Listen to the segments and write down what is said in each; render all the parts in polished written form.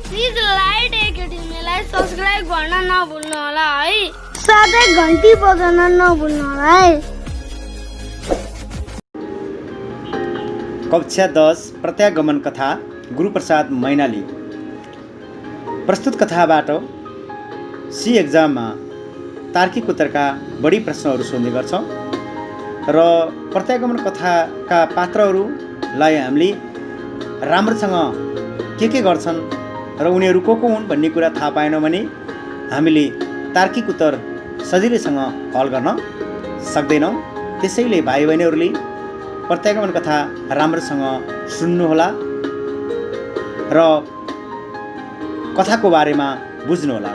Please like एकेडमीलाई subscribe गर्न नभुल्नु होला है, साथै घन्टी बजाउन नभुल्नु होला है। कक्षा 10 प्रत्यागमन कथा गुरुप्रसाद मैनाली। प्रस्तुत कथाबाट सी एक्जाममा तार्किक उत्तरका बढी प्रश्नहरू सोध्ने गर्छौँ र प्रत्यागमन कथाका पात्रहरूलाई हामीले राम्रोसँग के गर्छन् र उनीहरू को हुन् भन्ने कुरा थाहा पाएनौँ भने हामीले तार्किक उत्तर सजिलैसँग हल गर्न सक्दैनौँ। त्यसैले भाइ बहिनीहरूले प्रत्यागमन कथा राम्रोसँग सुन्नुहोला र कथाको बारेमा बुझ्नुहोला।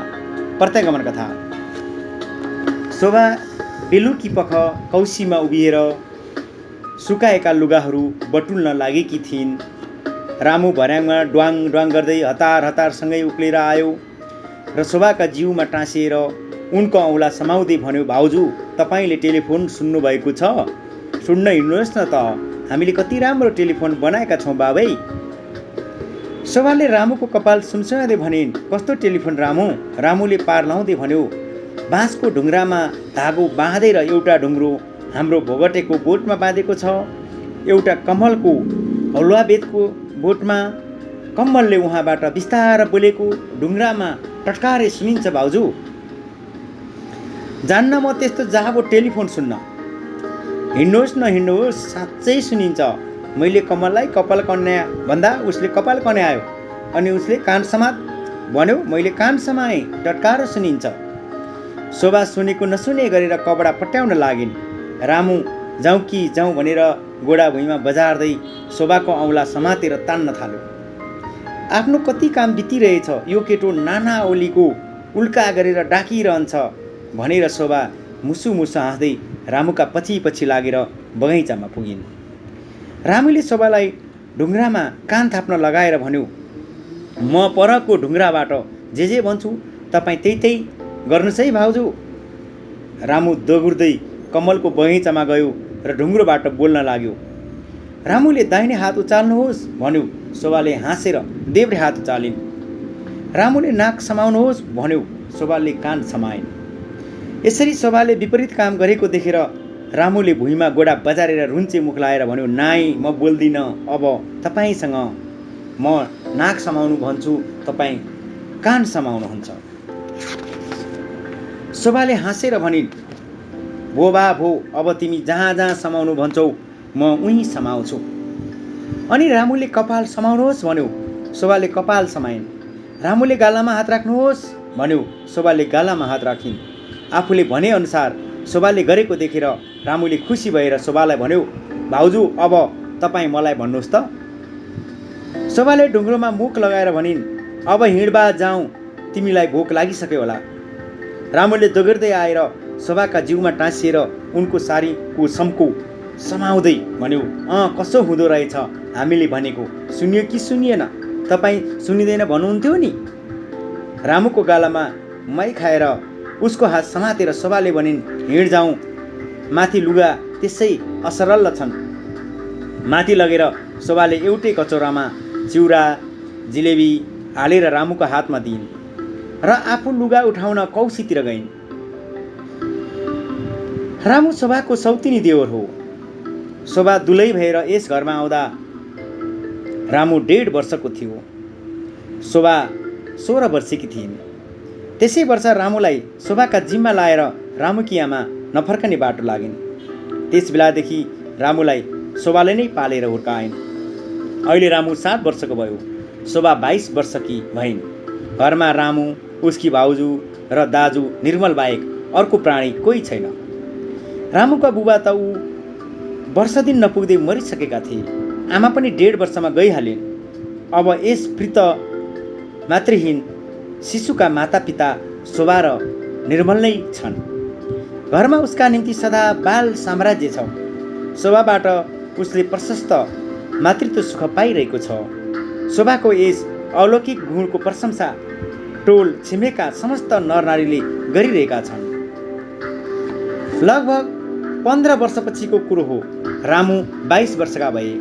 प्रत्यागमन कथा। शोभा बेलुकी पख कौसीमा उभिएर सुकाएका लुगाहरू बटुल्न लागेकी थिइन्। रामु भर्याङमा ड्वाङ ड्वाङ गर्दै हतार हतारसँगै उक्लेर आयो र शोभाका जिउमा टाँसिएर उनको औँला समाउँदै भन्यो, भाउजू तपाईँले टेलिफोन सुन्नुभएको छ? सुन्न हिँड्नुहोस् न त, हामीले कति राम्रो टेलिफोन बनाएका छौँ बाबै। शोभाले रामुको कपाल सुमसुमाउँदै भनिन्, कस्तो टेलिफोन रामु? रामुले पार लाउँदै भन्यो, बाँसको ढुङ्ग्रामा धागो बाँधेर एउटा ढुङ्ग्रो हाम्रो भोगटेको बोटमा बाँधेको छ, एउटा कमलको हलुवाबेतको बोटमा। कम्मलले उहाँबाट बिस्तार बोलेको ढुङ्ग्रामा टटकारे सुनिन्छ भाउजू। जान्न म त्यस्तो जाबो टेलिफोन सुन्न। हिँड्नुहोस् न हिँड्नुहोस्, साँच्चै सुनिन्छ। मैले कमललाई कपाल कन्या भन्दा उसले कपाल कन्यायो अनि उसले कान समात भन्यो, मैले कान समाएँ, टटकारो सुनिन्छ। शोभा सुनेको नसुने गरेर कपडा पट्याउन लागिन्। रामु जाउँ कि जाउँ भनेर गोडा भुइँमा बजार्दै शोभाको औँला समातेर तान्न थाल्यो। आफ्नो कति काम बितिरहेछ, यो केटो नाना ओलीको उल्का गरेर डाकिरहन्छ भनेर शोभा मुसु मुसु हाँस्दै रामुका पछि पछि लागेर बगैँचामा पुगिन्। रामुले शोभालाई ढुङ्ग्रामा कान थाप्न लगाएर भन्यो, म परको ढुङ्ग्राबाट जे भन्छु तपाईँ त्यही गर्नुहोस् है भाउजू। रामु दगुर्दै कमलको बगैँचामा गयो र ढुङ्ग्रोबाट बोल्न लाग्यो। रामुले दाहिने हात उचाल्नुहोस् भन्यो। शोभाले हाँसेर देब्रे हात उचालिन्। रामुले नाक समाउनुहोस् भन्यो। शोभाले कान समाइन्। यसरी शोभाले विपरीत काम गरेको देखेर रामुले भुइँमा गोडा बजारेर रुन्चे मुख लाएर भन्यो, नाइ म बोल्दिनँ, अब तपाईँसँग म नाक समाउनु भन्छु, तपाईँ कान समाउनुहुन्छ। शोभाले हाँसेर भनिन्, भो बा भो, अब तिमी जहाँ जहाँ समाउनु भन्छौ म उहीँ समाउँछु। अनि रामुले कपाल समाउनुहोस् भन्यो। शोभाले कपाल समाइन्। रामुले गालामा हात राख्नुहोस् भन्यो। शोभाले गालामा हात राखिन्। आफूले भनेअनुसार शोभाले गरेको देखेर रामुले खुसी भएर शोभालाई भन्यो, भाउजू अब तपाईँ मलाई भन्नुहोस् त। शोभाले ढुङ्ग्रोमा मुख लगाएर भनिन्, अब हिँड्बा जाउँ, तिमीलाई भोक लागिसक्यो होला। रामुले दगुर्दै आएर शोभाका जिउमा टाँसिएर उनको सारीको सम्को समाउँदै भन्यो, कसो हुँदो रहेछ हामीले भनेको, सुनियो कि सुनिएन? तपाईँ सुनिँदैन भन्नुहुन्थ्यो नि। रामुको गालामा मै खाएर उसको हात समातेर शोभाले भनिन्, हिँड जाउँ, माथि लुगा त्यसै असरल छन्। माथि लगेर शोभाले एउटै कचौरामा चिउरा जिलेबी हालेर रामुको हातमा दिइन् र आफू लुगा उठाउन कौसीतिर गइन्। रामु शोभाको सौतिनी देवर हो। शोभा दुलै भएर यस घरमा आउँदा रामु 1.5 वर्षको थियो। शोभा 16 वर्षकी थिइन्। त्यसै वर्ष रामुलाई शोभाका जिम्मा लाएर रामुकी आमा नफर्कने बाटो लागिन्। त्यस बेलादेखि रामुलाई शोभाले नै पालेर हुर्काइन्। अहिले रामु 7 वर्षको भयो। शोभा 22 वर्षकी भइन्। घरमा रामु, उसकी भाउजू र दाजु निर्मल बाहेक अर्को प्राणी कोही छैन। रामुका बुबा त ऊ वर्ष दिन नपुग्दै मरिसकेका थिए। आमा पनि 1.5 वर्षमा गइहालिन्। अब यस मृत मातृहीन शिशुका मातापिता शोभा र निर्मल नै छन्। घरमा उसका निम्ति सदा बाल साम्राज्य छ। शोभाबाट उसले प्रशस्त मातृत्व सुख पाइरहेको छ। शोभाको यस अलौकिक गुणको प्रशंसा टोल छिमेका समस्त नरनारीले गरिरहेका छन्। लगभग 15 वर्षपछिको कुरो हो। रामु 22 वर्षका भए।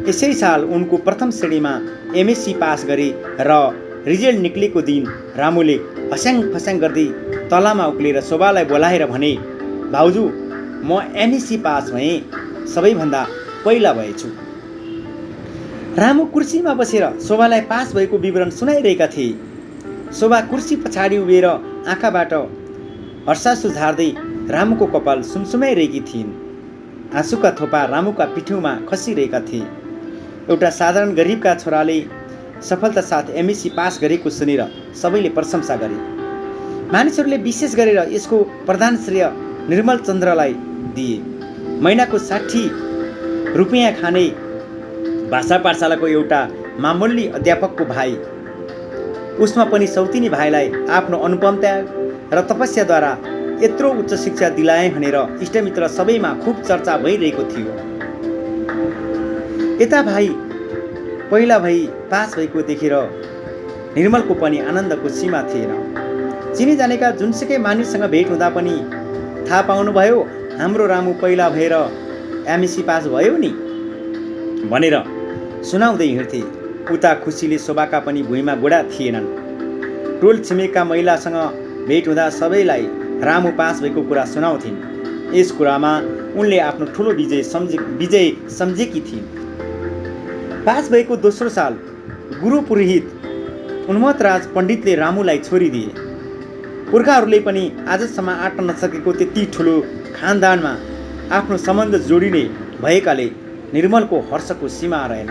यसै साल उनको प्रथम श्रेणीमा एमएससी पास गरे र रिजल्ट निक्लेको दिन रामुले फस्याङ फस्याङ गर्दै तलामा उक्लेर शोभालाई बोलाएर भने, भाउजू म एमएससी पास भएँ, सबैभन्दा पहिला भएछु। रामु कुर्सीमा बसेर शोभालाई पास भएको विवरण सुनाइरहेका थिए। शोभा कुर्सी पछाडि उभिएर आँखाबाट हर्षाश्रु झार्दै रामुको कपाल सुमसुमाइरहेकी थिइन्। आँसुका थोपा रामुका पिठ्यौँमा खसिरहेका थिए। एउटा साधारण गरिबका छोराले सफलता साथ एमएससी पास गरेको सुनेर सबैले प्रशंसा गरे। मानिसहरूले विशेष गरेर यसको प्रधान श्रेय निर्मल चन्द्रलाई दिए। महिनाको 60 रुपियाँ खाने भाषा पाठशालाको एउटा मामुली अध्यापकको भाइ, उसमा पनि सौतिनी भाइलाई आफ्नो अनुपमता र तपस्याद्वारा यत्रो उच्च शिक्षा दिलाए भनेर इष्टमित्र सबैमा खुब चर्चा भइरहेको थियो। यता भाइ पहिला भई पास भएको देखेर निर्मलको पनि आनन्दको सीमा थिएन। चिनी जानेका जुनसुकै मानिससँग भेट हुँदा पनि थाहा पाउनुभयो हाम्रो रामु पहिला भएर एमएससी पास भयो नि भनेर सुनाउँदै हिँड्थे। उता खुसीले शोभाका पनि भुइँमा गोडा थिएनन्। टोल छिमेकका महिलासँग भेट हुँदा सबैलाई रामु पास भएको कुरा सुनाउँथिन्। यस कुरामा उनले आफ्नो ठुलो विजय सम्झेकी थिइन्। पास भएको दोस्रो साल गुरु पुरोहित उन्मतराज पण्डितले रामुलाई छोरी दिए। पुर्खाहरूले पनि आजसम्म आँट्न नसकेको त्यति ठुलो खानदानमा आफ्नो सम्बन्ध जोडिने भएकाले निर्मलको हर्षको सीमा रहेन।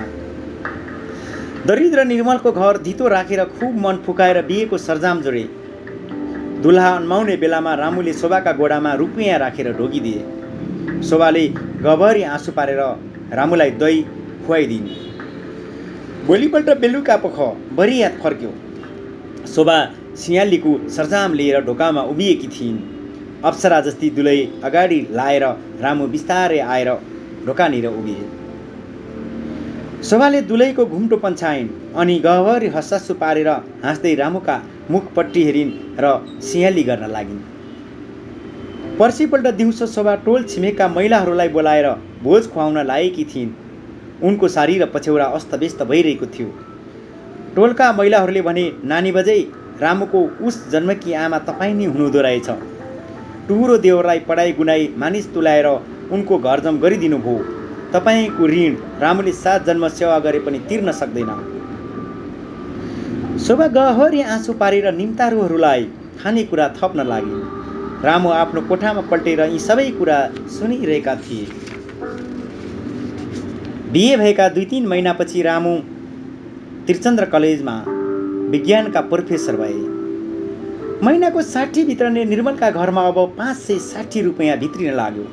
दरिद्र निर्मलको घर धितो राखेर खुब मन फुकाएर बिहेको सरजाम जोडे। दुल्हा अन्माउने बेलामा रामुले शोभाका गोडामा रुपियाँ राखेर ढोगिदिए। शोभाले गभरी आँसु पारेर रामुलाई दही खुवाइदिन्। भोलिपल्ट बेलुका पख बरियात फर्क्यो। शोभा सियालीको सरजाम लिएर ढोकामा उभिएकी थिइन्। अप्सरा जस्ती दुलै अगाडि लाएर रामु बिस्तारै आएर ढोकानिर उभिए। शोभाले दुलैको घुम्टो पन्छाइन् अनि गहभरी हर्षाश्रु पारेर हाँस्दै रामुका मुखपट्टि हेरिन् र सियाली गर्न लागिन्। पर्सिपल्ट दिउँसो शोभा टोल छिमेकका महिलाहरूलाई बोलाएर भोज खुवाउन लागेकी थिइन्। उनको शरीर पछ्यौरा अस्तव्यस्त भइरहेको थियो। टोलका महिलाहरूले भने, नानी बजै रामुको उस जन्मकी आमा तपाईँ नै हुनुहुँदो रहेछ। टुहुरो देवरलाई पढाइ गुनाई मानिस तुलाएर उनको घरजम गरिदिनु भयो। तपाईँको ऋण रामुले 7 जन्म सेवा गरे पनि तिर्न सक्दैन। शोभा गहरी आँसु पारेर निम्तारूहरूलाई खानेकुरा थप्न लागे। रामु आफ्नो कोठामा पल्टेर यी सबै कुरा सुनिरहेका थिए। बिहे भएका 2-3 महिनापछि रामु त्रिचन्द्र कलेजमा विज्ञानका प्रोफेसर भए। महिनाको 60 भित्र नै निर्मलका घरमा अब 560 रुपियाँ भित्रिन लाग्यो।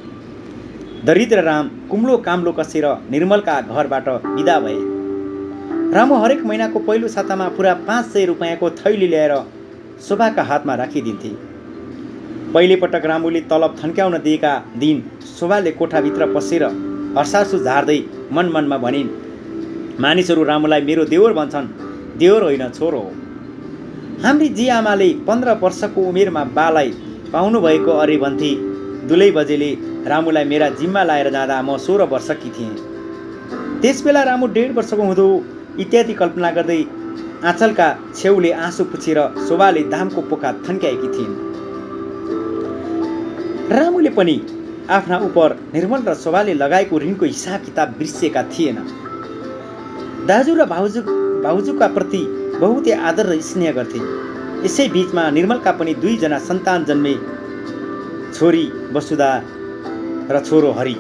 दरिद्र राम कुम्लो काम्लो कसेर निर्मलका घरबाट विदा भए। रामु हरेक महिनाको पहिलो सातामा पुरा 500 रुपियाँको थैली ल्याएर शोभाका हातमा राखिदिन्थे। पहिलेपटक रामुले तलब थन्क्याउन दिएका दिन शोभाले कोठाभित्र पसेर हर्षाश्रु झार्दै मनमनमा भनिन्, मानिसहरू रामुलाई मेरो देवर भन्छन्, देवर होइन छोरो हो। हाम्री जी आमाले 15 वर्षको उमेरमा बालाई पाउनुभएको अरे भन्थे। दुलै बजेले रामुलाई मेरा जिम्मा लाएर जाँदा म 16 वर्षकी थिएँ। त्यसबेला रामु 1.5 वर्षको हुँदो इत्यादि कल्पना गर्दै आँचलका छेउले आँसु पुछेर शोभाले दामको पोका थन्क्याएकी थिइन्। रामुले पनि आफ्ना उपर निर्मल र शोभाले लगाएको ऋणको हिसाब किताब बिर्सिएका थिएन। दाजु र भाउजूका प्रति बहुतै आदर र स्नेह गर्थे। यसै बीचमा निर्मलका पनि 2 जना सन्तान जन्मे, छोरी वसुधा र छोरो हरि।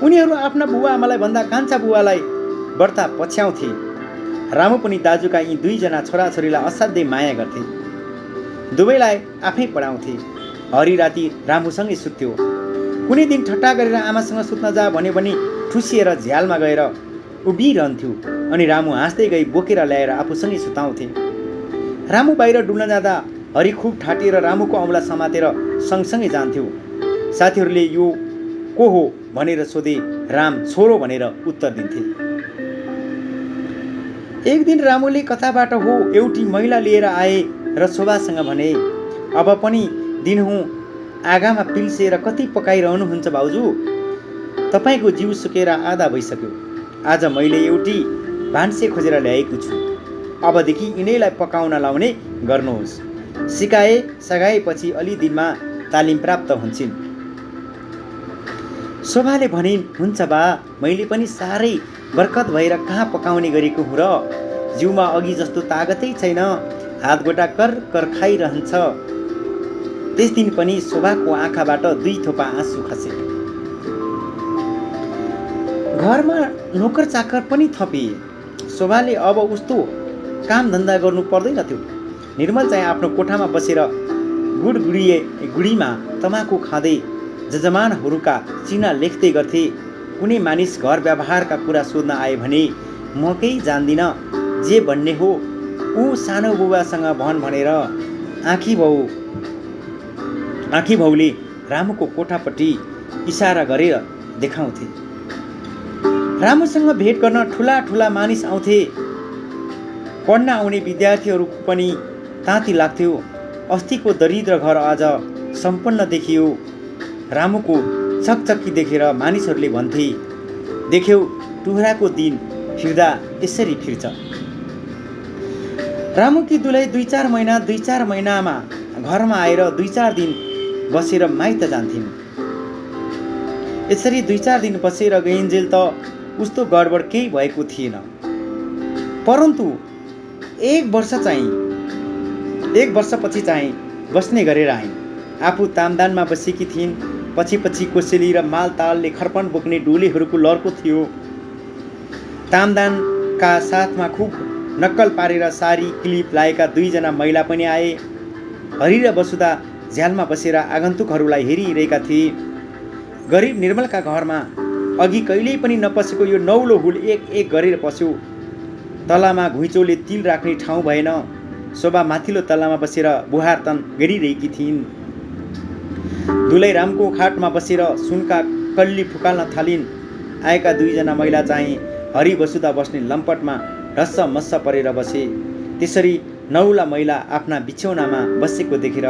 उनीहरू आफ्ना बुवा आमालाई भन्दा कान्छा बुवालाई बढ्ता पछ्याउँथे। रामु पनि दाजुका यी 2 जना छोराछोरीलाई असाध्यै माया गर्थे। दुवैलाई आफै पढाउँथे। हरि राति रामुसँगै सुत्थ्यो। कुनै दिन ठट्टा गरेर आमासँग सुत्न जा भन्यो भने ठुसिएर झ्यालमा गएर उभिरहन्थ्यो अनि रामु हाँस्दै गई बोकेर ल्याएर आफूसँगै सुताउँथे। रामु बाहिर डुल्न जाँदा हरि खुब ठाटिएर रामुको औँला समातेर सँगसँगै जान्थ्यो। साथीहरूले यो को हो भनेर सोधे राम छोरो भनेर उत्तर दिन्थे। एक दिन रामुले कताबाट हो एउटी महिला लिएर आए र शोभासँग भने, अब पनि दिनहुँ आगामा पिल्सेर कति पकाइरहनुहुन्छ भाउजू, तपाईँको जिउ सुकेर आधा भइसक्यो। आज मैले एउटी भान्से खोजेर ल्याएको छु। अबदेखि यिनैलाई पकाउन लाउने गर्नुहोस्। सघाएपछि अलि दिनमा तालिम प्राप्त हुन्छन्। शोभाले भनिन्, हुन्छ बा, मैले पनि साह्रै बर्खत भएर कहाँ पकाउने गरेको हुँ र। जिउमा अघि जस्तो तागतै छैन, हातगोटा कर कर खाइरहन्छ। त्यस दिन पनि शोभाको आँखाबाट 2 थोपा आँसु खसे। घरमा नोकर चाकर पनि थपिए। शोभाले अब उस्तो काम धन्दा गर्नु पर्दैन थियो। निर्मल चाहिँ आफ्नो कोठामा बसेर गुडीमा तमाखु खाँदै जजमानहरूका चिना लेख्दै गर्थे। कुनै मानिस घर व्यवहारका कुरा सोध्न आए भने, म केही जान्दिन, जे भन्ने हो ऊ सानो बुबासँग भन भनेर आँखी भाउले रामुको कोठापट्टि इसारा गरेर देखाउँथे। रामुसँग भेट गर्न ठुला मानिस आउँथे। पढ्न आउने विद्यार्थीहरूको पनि ताती लाग्थ्यो। अस्तिको दरिद्र घर आज सम्पन्न देखियो। रामुको चकचकी देखेर मानिसहरूले भन्थे, देख्यौ टुहराको दिन फिर्दा यसरी फिर्छ। रामुकी दुलै 2-4 महिनामा घरमा आएर 2-4 दिन बसेर माइत जान्थिन्। यसरी 2-4 दिन बसेर गइन्जेल त उस्तो गडबड केही भएको थिएन। परन्तु एक वर्षपछि चाहिँ बस्ने गरेर आइन्। आफू तामदानमा बसेकी थिइन्। पछि कोसेली र मालतालले खर्पन बोक्ने डोलीहरूको लर्को थियो। तामदानका साथमा खुब नक्कल पारेर सारी क्लिप लाएका 2 जना महिला पनि आए। हरि र वसुधा झ्यालमा बसेर आगन्तुकहरूलाई हेरिरहेका थिए। गरिब निर्मलका घरमा अघि कहिल्यै पनि नपसेको यो नौलो हुल एक गरेर पस्यो। तलामा घुइँचोले तिल राख्ने ठाउँ भएन। शोभा माथिल्लो तलामा बसेर बुहारतन गरिरहेकी थिइन्। दुलै रामको खाटमा बसेर सुनका कल्ली फुकाल्न थालिन्। आएका 2 जना महिला चाहिँ हरि वसुधा बस्ने लम्पटमा ढस्स मस्स परेर बसे। त्यसरी नौला महिला आफ्ना बिछौनामा बसेको देखेर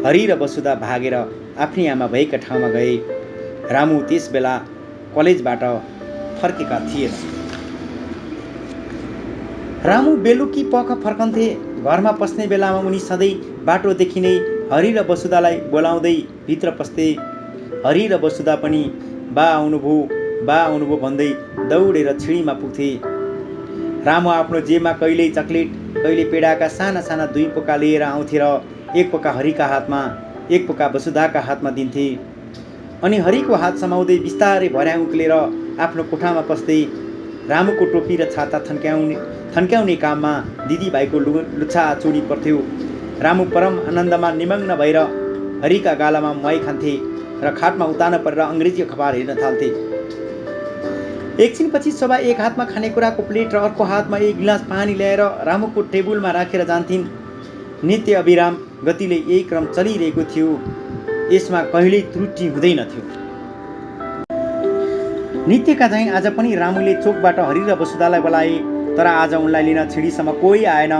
हरि र वसुधा भागेर आफ्नी आमा भएका ठाउँमा गए। रामु त्यस बेला कलेजबाट फर्केका थिए। रामु बेलुकी पख फर्कन्थे। घरमा पस्ने बेलामा उनी सधैँ बाटोदेखि नै हरि र वसुधालाई बोलाउँदै भित्र पस्थे। हरि र वसुधा पनि बा आउनुभयो भन्दै दौडेर छिडीमा पुग्थे। रामु आफ्नो जेबमा कहिल्यै चक्लेट कहिले पेडाका साना 2 पोका लिएर आउँथे र 1 पोका हरिका हातमा 1 पोका वसुधाका हातमा दिन्थे। अनि हरिको हात समाउँदै बिस्तारै भर्या उक्लेर आफ्नो कोठामा पस्दै रामुको टोपी र छाता थन्क्याउने काममा दिदीभाइको लुच्छा चोडी पर्थ्यो। रामु परम आनन्दमा निमग्न भएर हरिका गालामा मुहाई खान्थे र खाटमा उतानो परेर अङ्ग्रेजी अखबार हेर्न थाल्थे। एकछिनपछि शोभा एक हातमा खानेकुराको प्लेट र अर्को हातमा 1 गिलास पानी ल्याएर रामुको टेबुलमा राखेर जान्थिन्। नित्य अविराम गतिले यही क्रम चलिरहेको थियो। यसमा कहिल्यै त्रुटि हुँदैनथ्यो। नित्यका चाहिँ आज पनि रामुले चोकबाट हरि र वसुधालाई बोलाए, तर आज उनलाई लिन छिडीसम्म कोही आएन।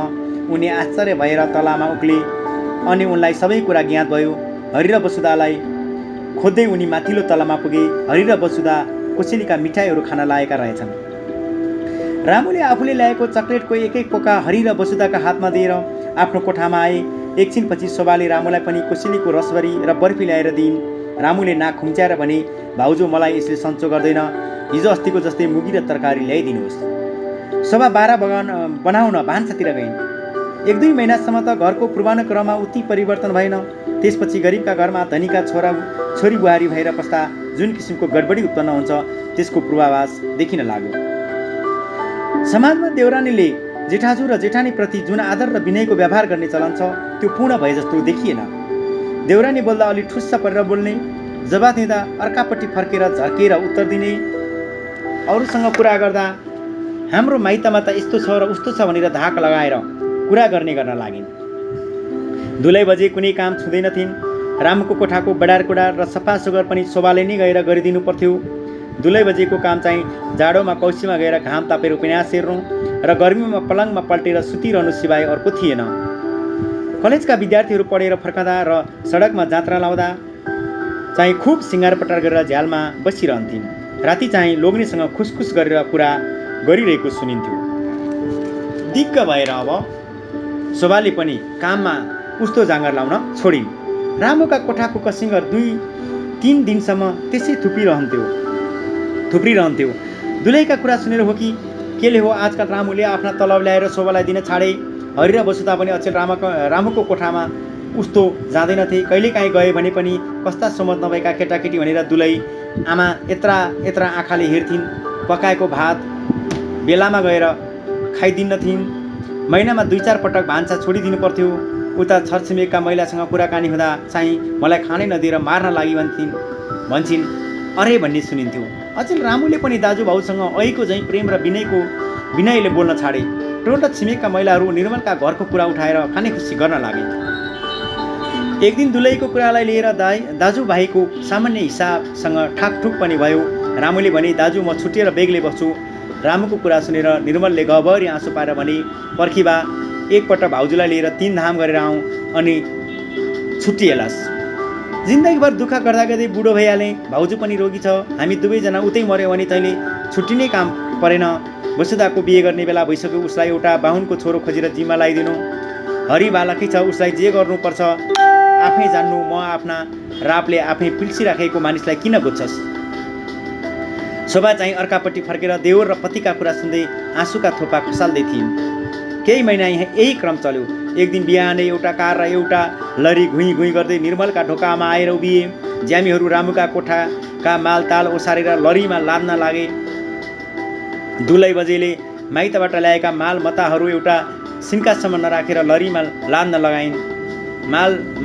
उनी आश्चर्य भएर तलामा उक्ले अनि उनलाई सबै कुरा ज्ञात भयो। हरि र वसुधालाई खोज्दै उनी माथिल्लो तलामा पुगे। हरि र वसुधा कोसेलीका मिठाईहरू खान लागेका रहेछन्। रामुले आफूले ल्याएको चक्लेटको 1 पोका हरि र वसुधाका हातमा दिएर आफ्नो कोठामा आए। एकछिनपछि शोभाले रामुलाई पनि कोसेलीको रसभरी र बर्फी ल्याएर दिइन्। रामुले नाक खुम्च्याएर भने, भाउजू मलाई यसले सन्चो गर्दैन, हिजो अस्तिको जस्तै मुगी र तरकारी ल्याइदिनुहोस्। शोभा बारा बनाउन भान्सातिर गइन्। 1-2 महिनासम्म त घरको पूर्वानुक्रममा उति परिवर्तन भएन। त्यसपछि गरिबका घरमा धनीका छोरी बुहारी भएर पस्दा जुन किसिमको गडबडी उत्पन्न हुन्छ त्यसको पूर्वाभास देखिन लाग्यो। समाजमा देउरानीले जेठाजु र जेठानीप्रति जुन आदर र विनयको व्यवहार गर्ने चलन छ त्यो पूर्ण भए जस्तो देखिएन। देउरानी बोल्दा अलि ठुस्स परेर बोल्ने, जवाफ दिँदा अर्कापट्टि फर्केर झर्केर उत्तर दिने, अरूसँग कुरा गर्दा हाम्रो माइतमा त यस्तो छ र उस्तो छ भनेर धाक लगाएर कुरा गर्न लागिन्। 2 बजे कुनै काम छुँदैनथिन्। रामुको कोठाको बडारकुडार र सफा सुग्घर पनि शोभाले नै गएर गरिदिनु पर्थ्यो। 2 बजेको काम चाहिँ जाडोमा कौसीमा गएर घाम तापेर उपन्यास हेर्नु र गर्मीमा पलङमा पल्टेर सुतिरहनु सिवाय अर्को थिएन। कलेजका विद्यार्थीहरू पढेर फर्कँदा र सडकमा जात्रा लाउँदा चाहिँ खुब सिँगारपटार गरेर झ्यालमा बसिरहन्थिन्। राति चाहिँ लोग्नेसँग खुसखुस गरेर कुरा गरिरहेको सुनिन्थ्यो। दिग्ग भएर अब शोभाले पनि काममा उस्तो जाँगर लाउन छोडिन्। रामुका कोठाको कसिङ्गर 2-3 दिनसम्म त्यसै थुप्रिरहन्थ्यो। दुलैका कुरा सुनेर हो कि केले हो आजकल रामुले आफ्ना तलब ल्याएर शोभालाई दिन छाडे। हरि र वसुधा पनि अचेल रामुको कोठामा उस्तो जाँदैनथे। कहिलेकाहीँ गए भने पनि कस्ता समझ नभएका केटाकेटी भनेर दुलै आमा यत्रा आँखाले हेर्थिन्। पकाएको भात बेलामा गएर खाइदिन्नथिन्। महिनामा 2-4 पटक भान्सा छोडिदिनु पर्थ्यो। उता छरछिमेकका महिलासँग कुराकानी हुँदा चाहिँ मलाई खानै नदिएर मार्न लागि भन्छन् अरे भन्ने सुनिन्थ्यो। अचेल रामुले पनि दाजुभाउसँग ऐको झैँ प्रेम र विनयले बोल्न छाडे। टोल र छिमेकका महिलाहरू निर्मलका घरको कुरा उठाएर खाने खुसी गर्न लागे। एक दिन दुलैको कुरालाई लिएर दाजुभाइको सामान्य हिसाबसँग ठाकठुक पनि भयो। रामुले भने दाजु म छुट्टिएर बेग्लै बस्छु। रामुको कुरा सुनेर निर्मलले गभरी आँसु पाएर भने पर्खिबा एकपल्ट भाउजूलाई लिएर 3 धाम गरेर आउँ अनि छुट्टिएलास्। जिन्दगीभर दुःख गर्दै बुढो भइहालेँ। भाउजू पनि रोगी छ। हामी दुवैजना उतै मऱ्यौँ भने तैँले छुट्टिने काम परेन। वसुधाको बिहे गर्ने बेला भइसक्यो। उसलाई एउटा बाहुनको छोरो खोजेर जिम्मा लगाइदिनु। हरि बालकै छ। उसलाई जे गर्नुपर्छ आफै जान्नु। म आफ्ना रापले आफै पिल्सिराखेको मानिसलाई किन बुझ्छस्। शोभा चाहिँ अर्कापट्टि फर्केर देवर र पतिका कुरा सुन्दै आँसुका थोपा खसाल्दै थिइन्। केही महिना यही क्रम चल्यो। एक दिन बिहानै एउटा कार र एउटा लरी घुइँ गर्दै निर्मलका ढोकामा आएर उभिए। ज्यामीहरू रामुका कोठाका मालताल ओसारेर लरीमा लाद्न लागे। दुलै बजेले माइतबाट ल्याएका माल मताहरू एउटा सिन्कासम्म नराखेर लरीमा लाद्न लगाइन्।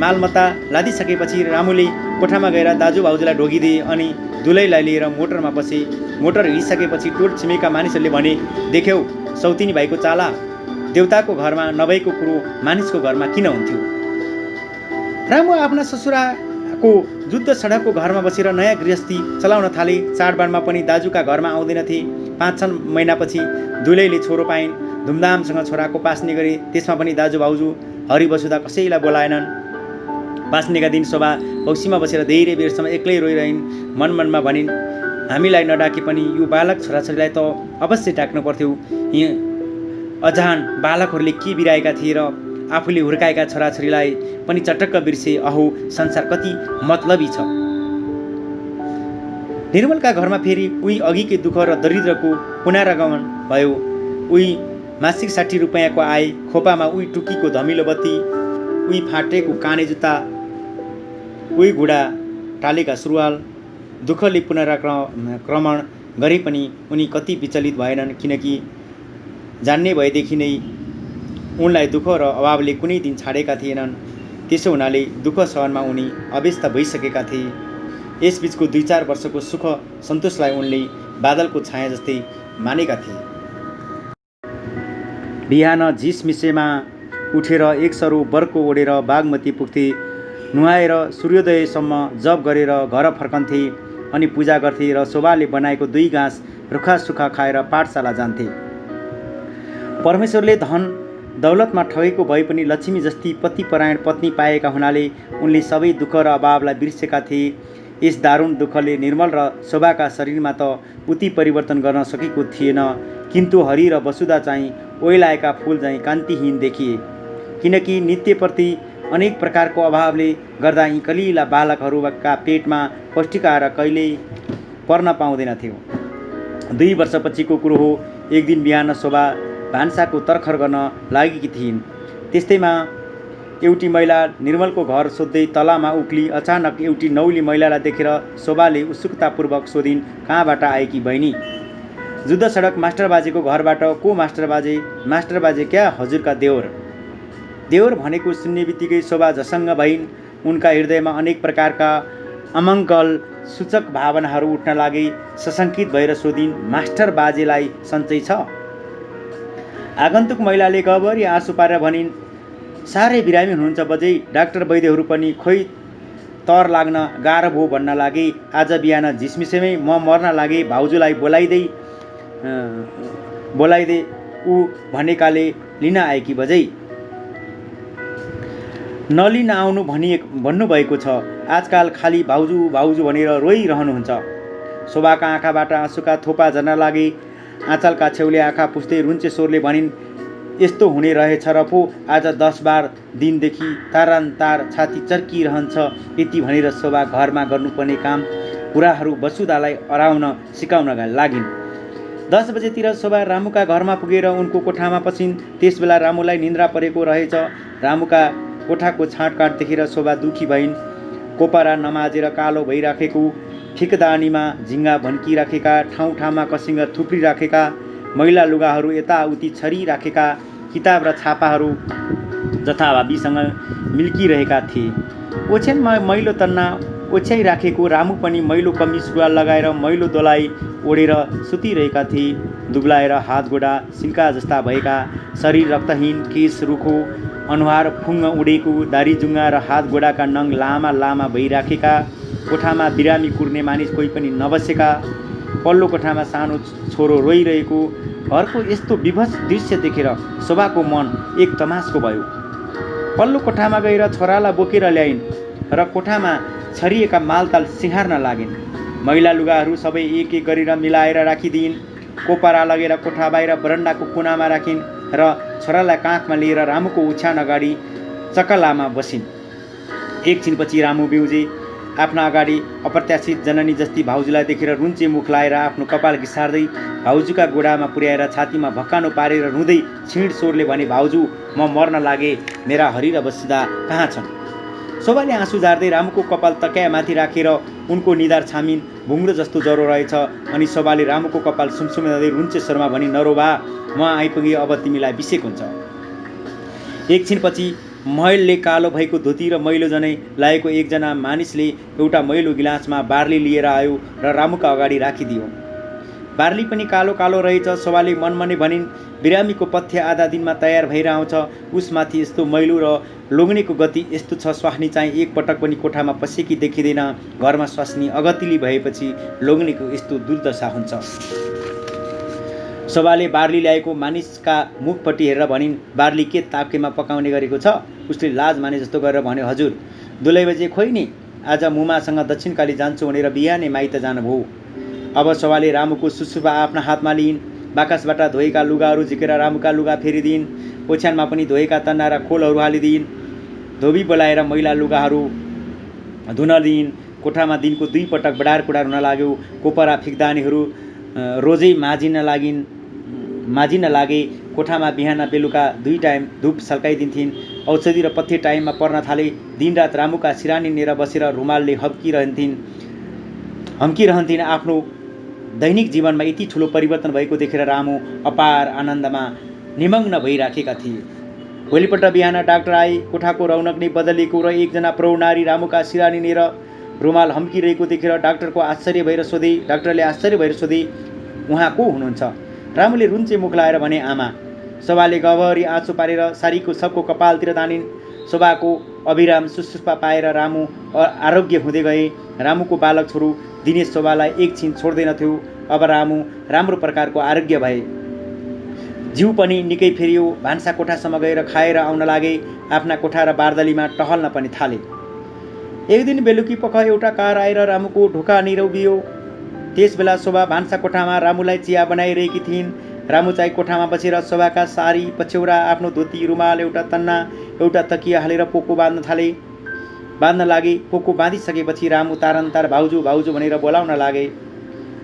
मालमता लादिसकेपछि रामुले कोठामा गएर दाजुभाउजूलाई ढोगिदिए अनि दुलैलाई लिएर मोटरमा बसे। मोटर हिँडिसकेपछि टोल छिमेकका मानिसहरूले भने देख्यौ सौतिनी भाइको चाला। देउताको घरमा नभएको कुरो मानिसको घरमा किन हुन्थ्यो। रामु आफ्ना ससुराको जुद्ध सडकको घरमा बसेर नयाँ गृहस्थी चलाउन थाले। चाडबाडमा पनि दाजुका घरमा आउँदैनथे। 5-6 महिनापछि दुलैले छोरो पाइन्। धुमधामसँग छोराको पास्ने गरे। त्यसमा पनि दाजुभाउजू हरि वसुधा कसैलाई बोलाएनन्। पास्नेका दिन शोभा औसीमा बसेर धेरै बेरसम्म एक्लै रोइरहन्। मनमा भनिन् हामीलाई नडाके पनि यो बालक छोराछोरीलाई त अवश्य डाक्नु पर्थ्यो। अजान बालकहरूले के बिराएका थिए र आफूले हुर्काएका छोराछोरीलाई पनि चटक्क बिर्से। अहो संसार कति मतलबी छ। निर्मलका घरमा फेरि उही अघिकै दुःख र दरिद्रको पुनरागमन भयो। उही मासिक 60 रुपियाँको आय। खोपामा उही टुकीको धमिलो बत्ती। उही फाटेको काने जुत्ता। उही घुँडा टालेका सुरुवाल। दुःखले पुनराक्रमण गरे पनि उनी कति विचलित भएनन्। किनकि जान्ने भएदेखि नै उनलाई दुःख र अभावले कुनै दिन छाडेका थिएनन्। त्यसो हुनाले दुःख सहनमा उनी अभ्यस्त भइसकेका थिए। यसबीचको 2-4 वर्षको सुख सन्तोषलाई उनले बादलको छाया जस्तै मानेका थिए। बिहान झिसमिसेमा उठेर एक सरो बर्को ओढेर बागमती पुग्थे। नुहाएर सूर्योदयसम्म जप गरेर घर फर्कन्थे अनि पूजा गर्थे र शोभाले बनाएको 2 घाँस रुखा सुखा खाएर पाठशाला जान्थे। परमेश्वरले धन दौलतमा ठगेको भए पनि लक्ष्मी जस्ती पतिपरायण पत्नी पाएका हुनाले उनले सबै दुःख र अभावलाई बिर्सेका थिए। यस दारुण दुःखले निर्मल र शोभाका शरीरमा त उति परिवर्तन गर्न सकेको थिएन। किन्तु हरि र वसुधा चाहिँ ओइलाएका फुल चाहिँ कान्तिहीन देखिए। किनकि नित्यप्रति अनेक प्रकारको अभावले गर्दा यी कलिला बालकहरूका पेटमा पौष्टिक आहार कहिल्यै पर्न पाउँदैनथ्यो। 2 वर्षपछिको कुरो हो। एक दिन बिहान शोभा भान्साको तर्खर गर्न लागेकी थिइन्। त्यस्तैमा एउटी महिला निर्मलको घर सोध्दै तलामा उक्ली। अचानक एउटी नौली महिलालाई देखेर शोभाले उत्सुकतापूर्वक सोधिन् कहाँबाट आएकी बहिनी। जुद्ध सडक मास्टर बाजेको घरबाट। को मास्टर बाजे? मास्टर बाजे क्या हजुरका देवर। देवर भनेको सुन्ने बित्तिकै शोभा झसङ्ग भइन्। उनका हृदयमा अनेक प्रकारका अमङ्गल सूचक भावनाहरू उठ्न लागे। सशङ्कित भएर सोधिन् मास्टर बाजेलाई सन्चै छ? आगन्तुक महिलाले गभरी आँसु पारेर भनिन् साह्रै बिरामी हुनुहुन्छ बजै। डाक्टर वैद्यहरू पनि खोइ तर लाग्न गाह्रो भयो भन्न लागे। आज बिहान झिसमिसेमै म मर्न लागे। भाउजूलाई बोलाइदे ऊ भनेकाले लिन आएकी बजै। नलिन आउनु भन्नुभएको छ। आजकाल खाली भाउजू भाउजू भनेर रोइरहनुहुन्छ। शोभाका आँखाबाट आँसुका थोपा झर्न लागे। आँचलका छेउले आँखा पुस्दै रुन्चे स्वरले भनिन् यस्तो हुने रहेछ र पो आज 10-12 दिनदेखि तारान्तार छाती चर्किरहन्छ। यति भनेर शोभा घरमा गर्नुपर्ने काम कुराहरू वसुधालाई अराउन सिकाउन लागिन्। 10 बजेतिर शोभा रामुका घरमा पुगेर उनको कोठामा पसिन्। त्यसबेला रामुलाई निन्द्रा परेको रहेछ। रामुका कोठाको छाँटकाँट देखेर शोभा दुखी भइन्। कोपरा नमाजेर कालो भइराखेको, ठिकदानीमा झिङ्गा भन्किराखेका, ठाउँ ठाउँमा कसिङ्गा थुप्रिराखेका, मैला लुगाहरू यताउति छरिराखेका, किताब र छापाहरू जथाभावीसँग मिल्किरहेका थिए। ओछ्यानमा मैलो तन्ना ओछ्याइराखेको रामु पनि मैलो कमिज सुरुवाल लगाएर मैलो दोलाई ओढेर सुतिरहेका थिए। दुब्लाएर हात गोडा सिल्का जस्ता भएका, शरीर रक्तहीन, केश रुखो, अनुहार फुङ्ग उडेको, दारी जुङ्गा र हात गोडाका नङ लामा लामा भइराखेका, कोठामा बिरामी कुर्ने मानिस कोही पनि नबसेका, पल्लो कोठामा सानो छोरो रोइरहेको, घरको यस्तो विभत्स दृश्य देखेर शोभाको मन एक तमासको भयो। पल्लो कोठामा गएर छोरालाई बोकेर ल्याइन् र कोठामा छरिएका मालताल सिँगार्न लागिन्। मैला लुगाहरू सबै एक एक गरेर मिलाएर राखिदिइन्। कोपरा लगेर कोठा बाहिर बरन्डाको कुनामा राखिन् र छोरालाई काखमा लिएर रामुको ओछ्यान अगाडि चकलामा बसिन्। एकछिनपछि रामु बिउजे आफ्ना अगाडि अप्रत्याशित जननी जस्ती भाउजूलाई देखेर रुन्चे मुख लाएर आफ्नो कपाल घिसार्दै भाउजूका गोडामा पुर्याएर छातीमा भक्कानो पारेर रुँदै छिड स्वरले भने, भाउजू म मर्न लागे, मेरा हरि र वसुधा कहाँ छन्? शोभाले आँसु झार्दै रामुको कपाल तक्यामाथि राखेर उनको निधार छामिन्। भुङ्रो जस्तो ज्वरो रहेछ। अनि शोभाले रामुको कपाल सुमसुमाउँदै रुन्चे स्वरमा भनी, नरोबा म आइपुगे, अब तिमीलाई बिसेक हुन्छ। एकछिनपछि महलले कालो भएको धोती र मैलो जनै लागेको एकजना मानिसले एउटा मैलो गिलासमा बार्ली लिएर आयो र रामुका अगाडि राखिदियो। बार्ली पनि कालो कालो रहेछ। शोभाले मनमनै भनिन्, बिरामीको पथ्य आधा दिनमा तयार भएर आउँछ। उसमाथि यस्तो मैलो र लोग्नेको गति यस्तो छ, स्वास्नी चाहिँ एकपटक पनि कोठामा पसेकी देखिँदैन। घरमा स्वास्नी अगतिली भएपछि लोग्नेको यस्तो दुर्दशा हुन्छ। शोभाले बार्ली ल्याएको मानिसका मुखपट्टि हेरेर भनिन्, बार्ली के ताप्केमा पकाउने गरेको छ? उसले लाज माने जस्तो गरेर भन्यो, हजुर 2 बजे खोइ नि, आज मुमासँग दक्षिणकाली जान्छु भनेर बिहानै माइत जानुभयो। अब शोभाले रामुको सुसुपा आफ्ना हातमा लिइन्। बाकसबाट धोएका लुगाहरू झिकेर रामुका लुगा फेरिदिइन्। ओछ्यानमा पनि धोएका तन्ना र खोलहरू हालिदिइन्। धोबी बोलाएर मैला लुगाहरू धुन दिइन्। कोठामा दिनको 2 पटक बडार कुडार हुन लाग्यो। कोपरा फिक्दानीहरू रोजै माजिन लागे। कोठामा बिहान बेलुका 2 टाइम धुप सल्काइदिन्थिन्। औषधि र पथ्य टाइममा पर्न थाले। दिनरात रामुका सिरानी लिएर बसेर रुमालले हम्किरहन्थिन्। आफ्नो दैनिक जीवनमा यति ठुलो परिवर्तन भएको देखेर रामु अपार आनन्दमा निमग्न भइराखेका थिए। भोलिपल्ट बिहान डाक्टर आए। कोठाको रौनक नै बदलिएको र एकजना प्रौढ रामुका सिरानी लिएर रुमाल हम्किरहेको देखेर डाक्टरले आश्चर्य भएर सोधे, उहाँ को हुनुहुन्छ? रामुले रुन्चे मुख लाएर भने, आमा। शोभाले गभरी आँसु पारेर सारीको सबको कपालतिर तानिन्। शोभाको अभिराम सुसुपा पाएर रामु आरोग्य हुँदै गए। रामुको बालक छोरो दिनेश शोभालाई एकछिन छोड्दैनथ्यो। अब रामु राम्रो प्रकारको आरोग्य भए। जिउ पनि निकै फेरियो। भान्सा कोठासम्म गएर खाएर आउन लागे। आफ्ना कोठा र बार्दलीमा टहल्न पनि थाले। एक दिन बेलुकी पख एउटा कार आएर रामुको ढोका निर उभियो। त्यसबेला शोभा भान्सा कोठामा रामुलाई चिया बनाइरहेकी थिइन्। रामु चाहिँ कोठामा बसेर शोभाका सारी, पछ्यौरा, आफ्नो धोती, रुमाल, एउटा तन्ना, एउटा तकिया हालेर पोको बाँध्न लागे। पोको बाँधिसकेपछि रामु तारन्तार भाउजू भाउजू भनेर बोलाउन लागे।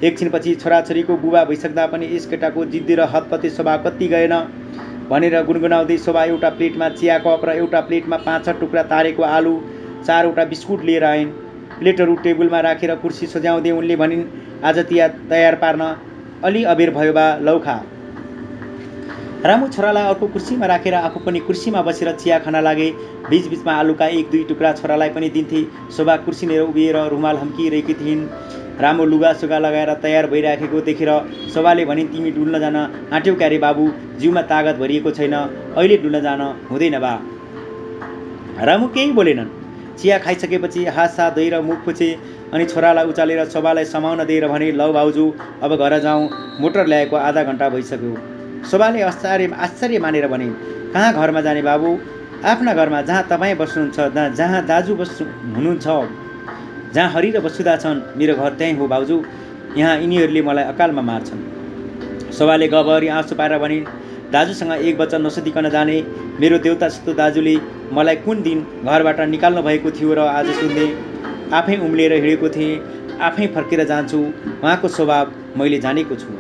एकछिनपछि छोराछोरीको बुबा भइसक्दा पनि यस केटाको जिद्दी र हतपते शोभा कति गएन भनेर गुनगुनाउँदै शोभा एउटा प्लेटमा चिया कप र एउटा प्लेटमा 5-6 टुक्रा तारेको आलु, 4वटा बिस्कुट लिएर आइन्। प्लेटहरू टेबलमा राखेर कुर्सी सजाउँदै उनले भनिन्, आज चिया तयार पार्न अलि अबेर भयो बा, लौ खा। रामु छोरालाई अर्को कुर्सीमा राखेर आफू पनि कुर्सीमा बसेर चिया खान लागे। बीचबीचमा आलुका 1-2 टुक्रा छोरालाई पनि दिन्थे। शोभा कुर्सी लिएर उभिएर रुमाल हम्किरहेकी थिइन्। रामु लुगासुगा लगाएर तयार भइराखेको देखेर शोभाले भनिन्, तिमी डुल्न जान आँट्यौ क्यारे बाबु, जिउमा तागत भरिएको छैन, अहिले डुल्न जान हुँदैन बा। रामु केही बोलेनन्। चिया खाइसकेपछि हात साथ धोएर मुख पुछे अनि छोरालाई उचालेर शोभालाई समाउन दिएर भने, लौ भाउजू अब घर जाउँ, मोटर ल्याएको आधा घन्टा भइसक्यो। शोभाले आश्चर्य मानेर भने, कहाँ घरमा जाने बाबु? आफ्ना घरमा जहाँ तपाईँ बस्नुहुन्छ, जहाँ दाजु हुनुहुन्छ, जहाँ हरि र वसुधा छन्, मेरो घर त्यहीँ हो भाउजू। यहाँ यिनीहरूले मलाई अकालमा मार्छन्। शोभाले गभरी आँसु पारेर भनिन्, दाजुसँग एक वचन नसोधिकन जाने। मेरो देउता जस्तो दाजुले मलाई कुन दिन घरबाट निकाल्नु भएको थियो र आज सुन्ने। आफै उम्लिएर हिँडेको थिएँ, आफै फर्केर जान्छु। उहाँको स्वभाव मैले जानेको छु।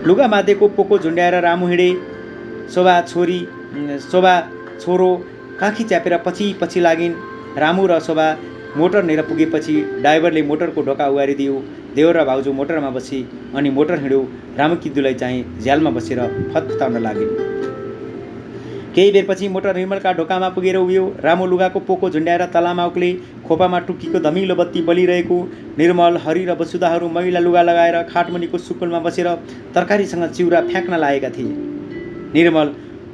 लुगा माथेको पोको झुन्ड्याएर रामु हिँडे। शोभा छोरो काखी च्यापेर पछि पछि लागिन्। रामु र शोभा मोटर लिएर पुगेपछि ड्राइभरले मोटरको ढोका उगारिदियो। देवर र भाउजू मोटरमा बसे अनि मोटर हिँड्यो। रामुकी दुलै चाहिँ झ्यालमा बसेर फतफताउन लागिन्। केही बेरपछि मोटर निर्मलका ढोकामा पुगेर उभियो। रामु लुगाको पोको झुन्ड्याएर तलामा उक्ले। खोपामा टुक्कीको धमिलो बत्ती बलिरहेको। निर्मल, हरि र वसुधाहरू मैला लुगा लगाएर खाटमुनिको सुकुलमा बसेर तरकारीसँग चिउरा फ्याँक्न लागेका थिए। निर्मल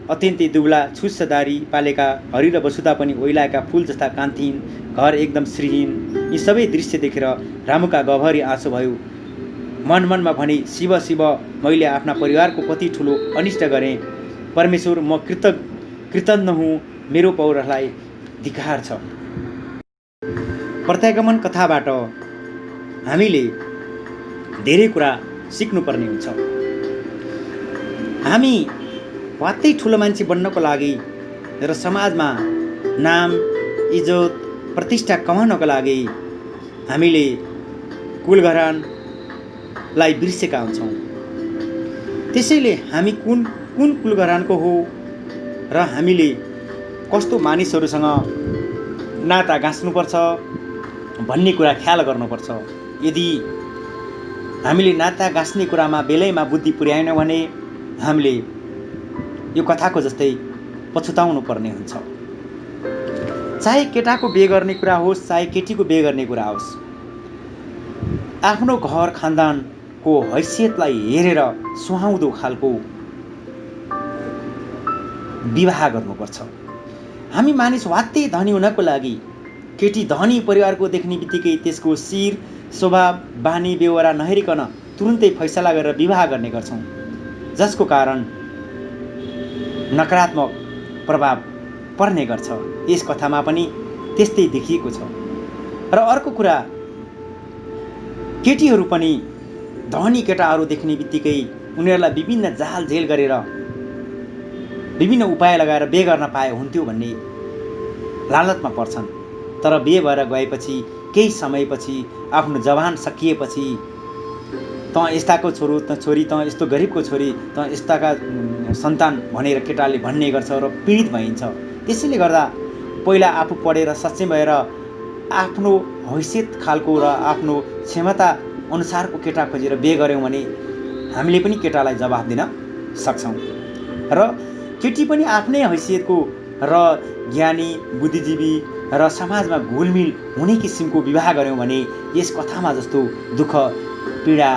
अत्यन्तै दुब्ला छुस्स दारी पालेका, हरि र वसुधा पनि ओइलाएका फुल जस्ता कान्तिहीन, घर एकदम श्रीहीन। यी सबै दृश्य देखेर रामुका गभरी आँसु भयो। मनमा भने, शिव शिव, मैले आफ्ना परिवारको कति ठुलो अनिष्ट गरेँ। परमेश्वर, म कृतज्ञ हुँ। मेरो पौरखलाई धिक्कार छ। प्रत्यागमन कथाबाट हामीले धेरै कुरा सिक्नुपर्ने हुन्छ। हामी वात्तै ठुलो मान्छे बन्नको लागि र समाजमा नाम, इज्जत, प्रतिष्ठा कमाउनको लागि हामीले कुलघरानलाई बिर्सेका हुन्छौँ। त्यसैले हामी कुन कुलघरानको हो र हामीले कस्तो मानिसहरूसँग नाता गाँच्नुपर्छ भन्ने कुरा ख्याल गर्नुपर्छ। यदि हामीले नाता गाँच्ने कुरामा बेलैमा बुद्धि पुर्याएनौँ भने हामीले यो कथाको जस्तै पछुताउनु पर्ने हुन्छ। चाहे केटाको बिहे गर्ने कुरा होस्, चाहे केटीको बिहे गर्ने कुरा होस्, आफ्नो घर खानदानको हैसियतलाई हेरेर सुहाउँदो खालको विवाह गर्नुपर्छ। हामी मानिस वात्तै धनी हुनको लागि केटी धनी परिवारको देख्ने बित्तिकै त्यसको शिर, स्वभाव, बानी बेहोरा नहेरिकन तुरुन्तै फैसला गरेर विवाह गर्ने गर्छौँ, जसको कारण नकारात्मक प्रभाव पर्ने गर्छ। यस कथामा पनि त्यस्तै देखिएको छ। र अर्को कुरा, केटीहरू पनि धनी केटाहरू देख्ने बित्तिकै उनीहरूलाई विभिन्न जालझेल गरेर विभिन्न उपाय लगाएर बिहे गर्न पाए हुन्थ्यो भन्ने लालचमा पर्छन्। तर बिहे भएर गएपछि केही समयपछि आफ्नो जवान सकिएपछि त यस्ताको छोरो, त छोरी, त यस्तो गरिबको छोरी, त यस्ताका सन्तान भनेर केटाले भन्ने गर्छ र पीडित भइन्छ। त्यसैले गर्दा पहिला आफू पढेर सक्षम भएर आफ्नो हैसियत खालको र आफ्नो क्षमता अनुसारको केटा खोजेर बिहे गऱ्यौँ भने हामीले पनि केटालाई जवाफ दिन सक्छौँ। र केटी पनि आफ्नै हैसियतको र ज्ञानी, बुद्धिजीवी र समाजमा घुलमिल हुने किसिमको विवाह गऱ्यौँ भने यस कथामा जस्तो दुःख, पीडा,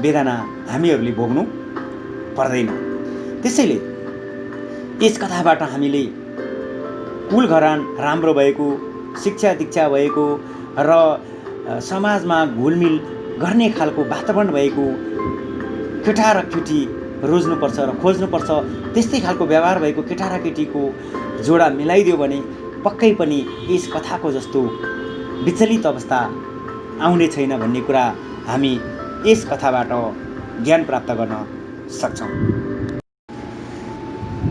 वेदना हामीहरूले भोग्नु पर्दैन। त्यसैले यस कथाबाट हामीले कुलघरान राम्रो भएको, शिक्षा दीक्षा भएको र समाजमा घुलमिल गर्ने खालको वातावरण भएको केटा र केटी रोज्नुपर्छ र खोज्नुपर्छ। त्यस्तै खालको व्यवहार भएको केटा र केटीको जोडा मिलाइदियो भने पक्कै पनि यस कथाको जस्तो विचलित अवस्था आउने छैन भन्ने कुरा हामी यस कथाबाट ज्ञान प्राप्त गर्न सक्छौँ।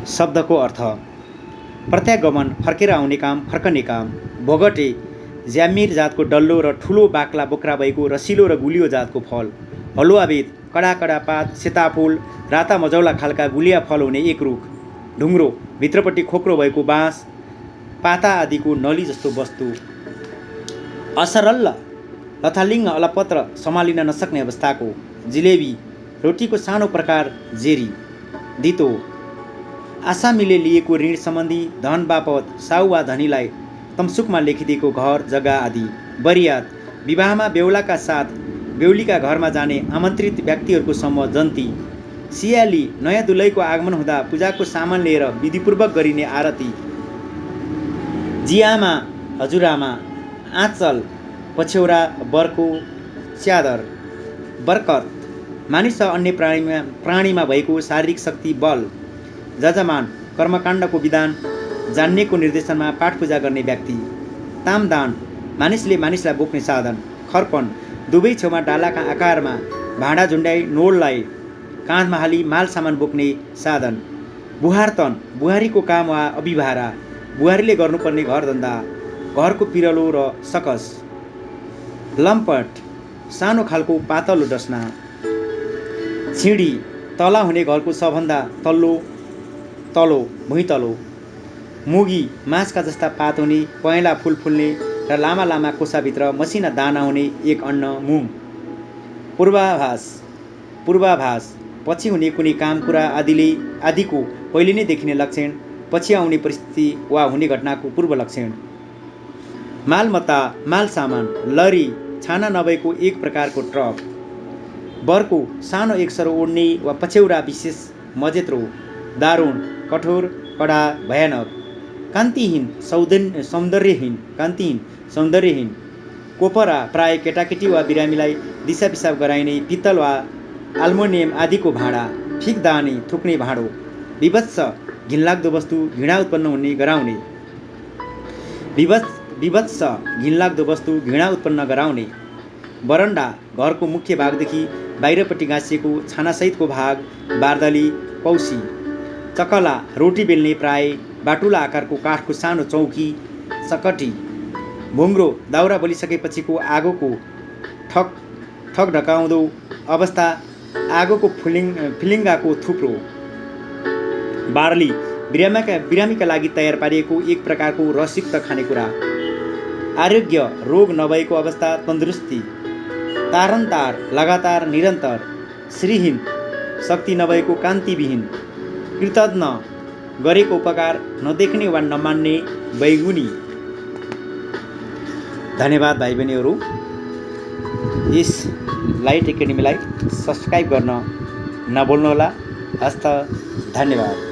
शब्दको अर्थ: प्रत्यागमन, फर्केर आउने काम, फर्कने काम। भोगटे, ज्यामिर जातको डल्लो र ठुलो बाक्ला बोक्रा भएको रसिलो र गुलियो जातको फल। हलुवाबेत, कडा कडा पात, सेता फुल, राता मजौला खालका गुलिया फल हुने एक रुख। ढुङ्ग्रो, भित्रपट्टि खोक्रो भएको बाँस, पाता आदिको नली जस्तो वस्तु। असरल, लथालिङ्ग, अलपत्र, सम्हालिन नसक्ने अवस्थाको। जिलेबी, रोटीको सानो प्रकार, जेरी। दितो, आसामीले लिएको ऋण सम्बन्धी, धन बापत, साउ वा धनीलाई तमसुकमा लेखिदिएको घर जग्गा आदि। बरियात, विवाहमा बेहुलाका साथ बेहुलीका घरमा जाने आमन्त्रित व्यक्तिहरूको समूह जन्ती। सियाली, नयाँ दुलैको आगमन हुँदा पूजाको सामान लिएर विधिपूर्वक गरिने आरती। जियामा, हजुरआमा, आँचल, पछ्यौरा, बर्को, च्यादर। बरकत, मानिस वा अन्य प्राणीमा भएको शारीरिक शक्ति, बल। जजमान, कर्मकाण्डको विधान जान्नेको निर्देशनमा पाठ पूजा गर्ने व्यक्ति। तामदान, मानिसले मानिसलाई बोक्ने साधन। खर्पन, दुवै छेउमा डालाका आकारमा भाँडा झुन्ड्याई नोललाई काँधमा हाली माल सामान बोक्ने साधन। बुहारतन बुहारीको काम वा अभिभारा, बुहारीले गर्नुपर्ने घरधन्दा, घरको पिरलो र सकस। लम्पट सानो खालको पातलो डसना। छिडी तला हुने घरको सबभन्दा तलो भुइँतलो। मुगी मासका जस्ता पात हुने, पहेँला फुल फुल्ने र लामा लामा कोसाभित्र मसिना दाना हुने एक अन्न मुङ। पूर्वाभास पछि हुने कुनै काम कुरा आदिको पहिले नै देखिने लक्षण, पछि आउने परिस्थिति वा हुने घटनाको पूर्व लक्षण। मालमत्ता माल सामान, लरी छाना नभएको एक प्रकारको ट्रक। बरको सानो एकसरो ओढ्ने वा पछ्यौरा विशेष मजेत्रो, दारुण, कठोर, कडा, भयानक। कान्तिहीन सौन्दर्यहीन। कोपरा प्राय केटाकेटी वा बिरामीलाई दिसा पिसाब गराइने पित्तल वा आल्मुनियम आदिको भाँडा, फिक दाने थुक्ने भाँडो। विभत्स घिनलाग्दो वस्तु घृणा उत्पन्न हुने गराउने। विभत्स घिनलाग्दो वस्तु घृणा उत्पन्न गराउने। बरन्डा घरको मुख्य भागदेखि बाहिरपट्टि गाँसिएको छानासहितको भाग, बार्दली, कौसी। चकला रोटी बेल्ने प्राय बाटुला आकारको काठको सानो चौकी, सकटी। भुङ्ग्रो दाउरा बलिसकेपछिको आगोको ठक ढकाउँदो अवस्था, आगोको फिलिङ्गाको थुप्रो। बार्ली बिरामीका लागि तयार पारिएको एक प्रकारको रसयुक्त खानेकुरा। आरोग्य रोग नभएको अवस्था, तन्दुरुस्ती। तारन्तार लगातार निरन्तर। श्रीहीन शक्ति नभएको, कान्तिविहीन। कृतज्ञ गरेको उपकार नदेख्ने वा नमान्ने, बैगुनी। धन्यवाद भाइ बहिनीहरू। यस लाइट एकाडेमीलाई सब्सक्राइब गर्न नभुल्नुहोला। हस्त धन्यवाद।